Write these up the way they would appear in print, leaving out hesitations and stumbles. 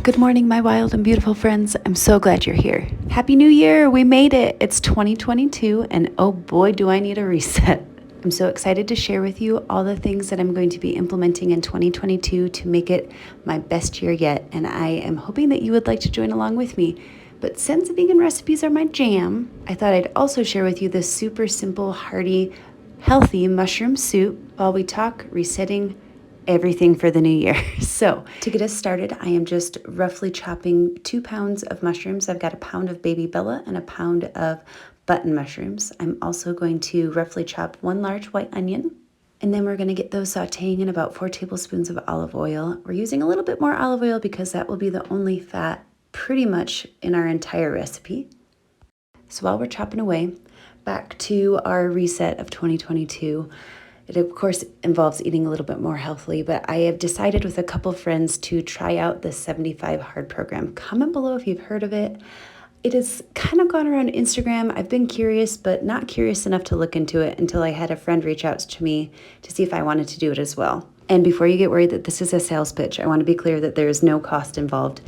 Good morning, my wild and beautiful friends. I'm so glad you're here. Happy New Year! We made it. It's 2022, and oh boy, do I need a reset. I'm so excited to share with you all the things that I'm going to be implementing in 2022 to make it my best year yet, and I am hoping that you would like to join along with me. But since vegan recipes are my jam, I thought I'd also share with you this super simple, hearty, healthy mushroom soup while we talk resetting everything for the new year. So to get us started, I am just roughly chopping 2 pounds of mushrooms. I've got a pound of baby Bella and a pound of button mushrooms. I'm also going to roughly chop 1 large white onion. And then we're going to get those sauteing in about 4 tablespoons of olive oil. We're using a little bit more olive oil because that will be the only fat pretty much in our entire recipe. So while we're chopping away, back to our reset of 2022. It, of course, involves eating a little bit more healthily, but I have decided with a couple friends to try out the 75 Hard program. Comment below if you've heard of it. It has kind of gone around Instagram. I've been curious, but not curious enough to look into it until I had a friend reach out to me to see if I wanted to do it as well. And before you get worried that this is a sales pitch, I want to be clear that there is no cost involved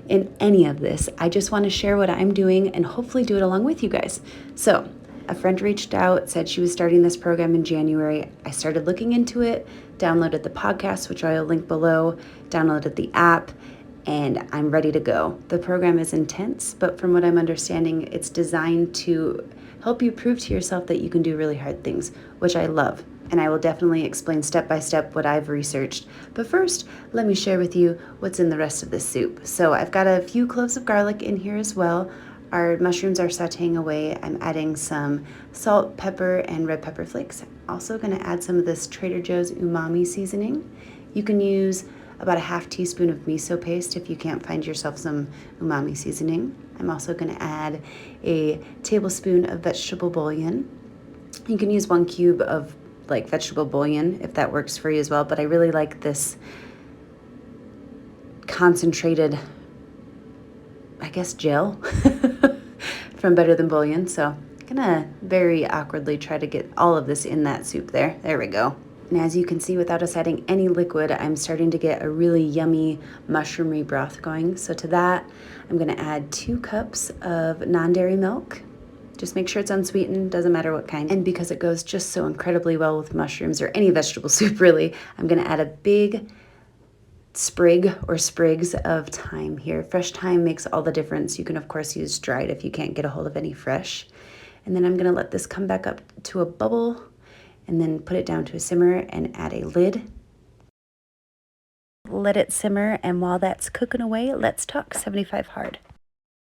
in any of this. I just want to share what I'm doing and hopefully do it along with you guys. So a friend reached out, said she was starting this program in January. I started looking into it, downloaded the podcast, which I'll link below, downloaded the app, and I'm ready to go. The program is intense, but from what I'm understanding, it's designed to help you prove to yourself that you can do really hard things, which I love. And I will definitely explain step by step what I've researched. But first, let me share with you what's in the rest of this soup. So I've got a few cloves of garlic in here as well. Our mushrooms are sauteing away. I'm adding some salt, pepper, and red pepper flakes. I'm also going to add some of this Trader Joe's umami seasoning. You can use about a half teaspoon of miso paste if you can't find yourself some umami seasoning. I'm also going to add a tablespoon of vegetable bouillon. You can use 1 cube of vegetable bouillon if that works for you as well, but I really like this concentrated, I guess, gel from Better Than Bouillon. So I'm gonna very awkwardly try to get all of this in that soup there. There we go. And as you can see, without us adding any liquid, I'm starting to get a really yummy mushroomy broth going. So to that, I'm gonna add 2 cups of non-dairy milk. Just make sure it's unsweetened, doesn't matter what kind. And because it goes just so incredibly well with mushrooms or any vegetable soup really, I'm gonna add a big sprig or sprigs of thyme here. Fresh thyme makes all the difference. You can of course use dried if you can't get a hold of any fresh. And then I'm gonna let this come back up to a bubble and then put it down to a simmer and add a lid. Let it simmer, and while that's cooking away, let's talk 75 Hard.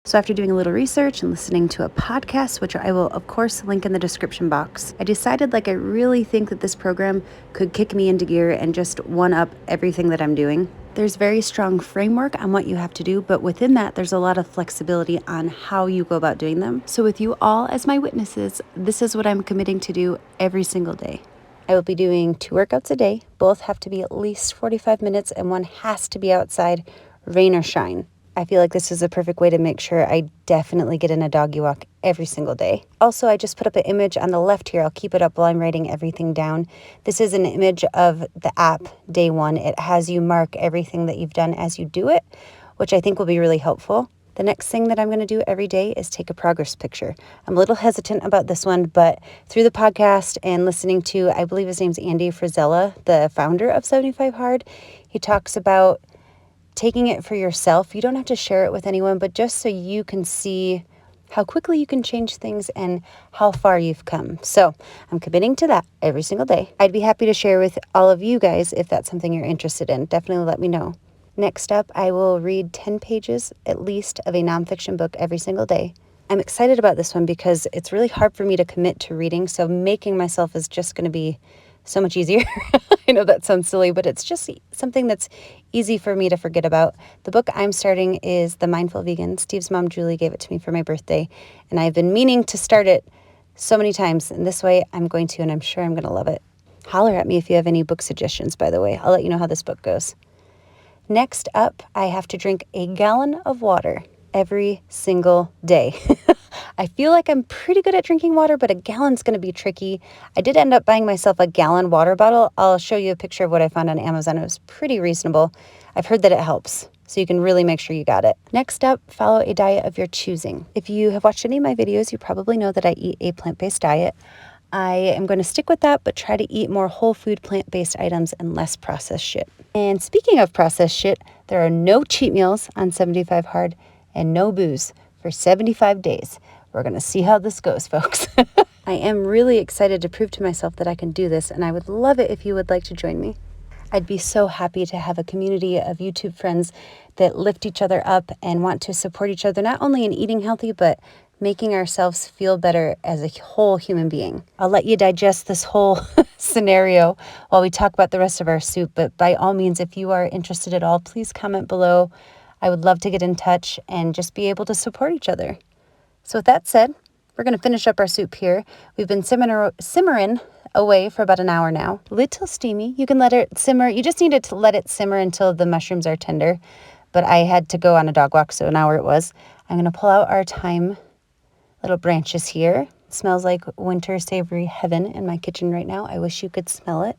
So after doing a little research and listening to a podcast, which I will of course link in the description box, I decided I really think that this program could kick me into gear and just one up everything that I'm doing. There's very strong framework on what you have to do, but within that, there's a lot of flexibility on how you go about doing them. So with you all as my witnesses, this is what I'm committing to do every single day. I will be doing 2 workouts a day. Both have to be at least 45 minutes, and one has to be outside, rain or shine. I feel like this is a perfect way to make sure I definitely get in a doggy walk every single day. Also, I just put up an image on the left here. I'll keep it up while I'm writing everything down. This is an image of the app day 1. It has you mark everything that you've done as you do it, which I think will be really helpful. The next thing that I'm going to do every day is take a progress picture. I'm a little hesitant about this one, but through the podcast and listening to, I believe his name's Andy Frisella, the founder of 75 Hard, he talks about taking it for yourself. You don't have to share it with anyone, but just so you can see how quickly you can change things and how far you've come. So I'm committing to that every single day. I'd be happy to share with all of you guys if that's something you're interested in. Definitely let me know. Next up, I will read 10 pages at least of a nonfiction book every single day. I'm excited about this one because it's really hard for me to commit to reading, so making myself is just going to be so much easier. I know that sounds silly, but it's just something that's easy for me to forget about. The book I'm starting is The Mindful Vegan. Steve's mom, Julie, gave it to me for my birthday, and I've been meaning to start it so many times, and this way I'm going to, and I'm sure I'm going to love it. Holler at me if you have any book suggestions, by the way. I'll let you know how this book goes. Next up, I have to drink a gallon of water every single day. I feel like I'm pretty good at drinking water, but a gallon's going to be tricky. I did end up buying myself a gallon water bottle. I'll show you a picture of what I found on Amazon. It was pretty reasonable. I've heard that it helps. so you can really make sure you got it. Next up, follow a diet of your choosing. If you have watched any of my videos, you probably know that I eat a plant-based diet. I am going to stick with that, but try to eat more whole food plant-based items and less processed shit. And speaking of processed shit, there are no cheat meals on 75 Hard and no booze for 75 days. We're going to see how this goes, folks. I am really excited to prove to myself that I can do this, and I would love it if you would like to join me. I'd be so happy to have a community of YouTube friends that lift each other up and want to support each other, not only in eating healthy, but making ourselves feel better as a whole human being. I'll let you digest this whole scenario while we talk about the rest of our soup, but by all means, if you are interested at all, please comment below. I would love to get in touch and just be able to support each other. So with that said, we're going to finish up our soup here. We've been simmering away for about an hour now. Little steamy. You can let it simmer. You just need to let it simmer until the mushrooms are tender. But I had to go on a dog walk, so an hour it was. I'm going to pull out our thyme little branches here. It smells like winter savory heaven in my kitchen right now. I wish you could smell it.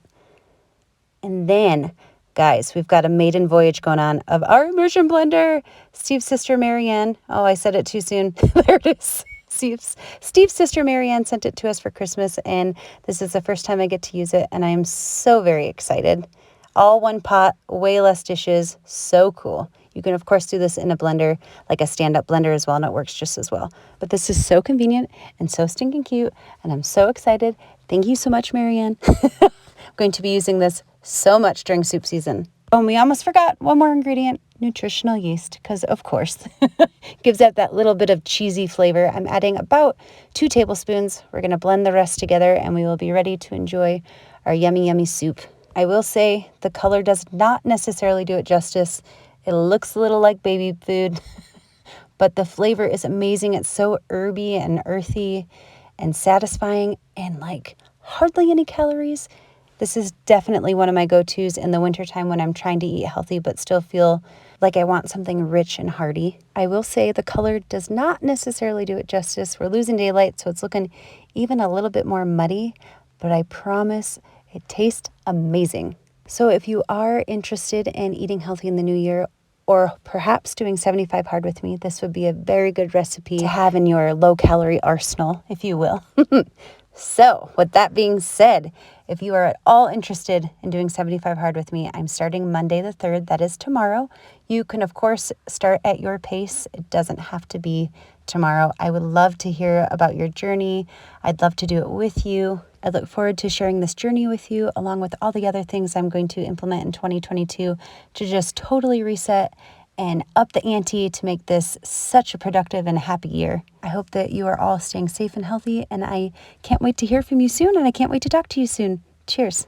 And then, guys, we've got a maiden voyage going on of our immersion blender. Steve's sister, Marianne. Oh, I said it too soon. There it is. Steve's sister, Marianne, sent it to us for Christmas, and this is the first time I get to use it, and I am so very excited. All one pot, way less dishes. So cool. You can, of course, do this in a blender, like a stand-up blender as well, and it works just as well. But this is so convenient and so stinking cute, and I'm so excited. Thank you so much, Marianne. I'm going to be using this so much during soup season. Oh, and we almost forgot one more ingredient, nutritional yeast, because of course, gives that little bit of cheesy flavor. I'm adding about 2 tablespoons. We're going to blend the rest together, and we will be ready to enjoy our yummy, yummy soup. I will say the color does not necessarily do it justice. It looks a little like baby food, but the flavor is amazing. It's so herby and earthy and satisfying and like hardly any calories. This is definitely one of my go-tos in the wintertime when I'm trying to eat healthy but still feel like I want something rich and hearty. I will say the color does not necessarily do it justice. We're losing daylight, so it's looking even a little bit more muddy, but I promise it tastes amazing. So if you are interested in eating healthy in the new year, or perhaps doing 75 Hard with me, this would be a very good recipe to have in your low-calorie arsenal, if you will. So, with that being said, if you are at all interested in doing 75 Hard with me, I'm starting Monday the 3rd. That is tomorrow. You can, of course, start at your pace. It doesn't have to be tomorrow. I would love to hear about your journey. I'd love to do it with you. I look forward to sharing this journey with you, along with all the other things I'm going to implement in 2022 to just totally reset and up the ante to make this such a productive and happy year. I hope that you are all staying safe and healthy, and I can't wait to hear from you soon, and I can't wait to talk to you soon. Cheers.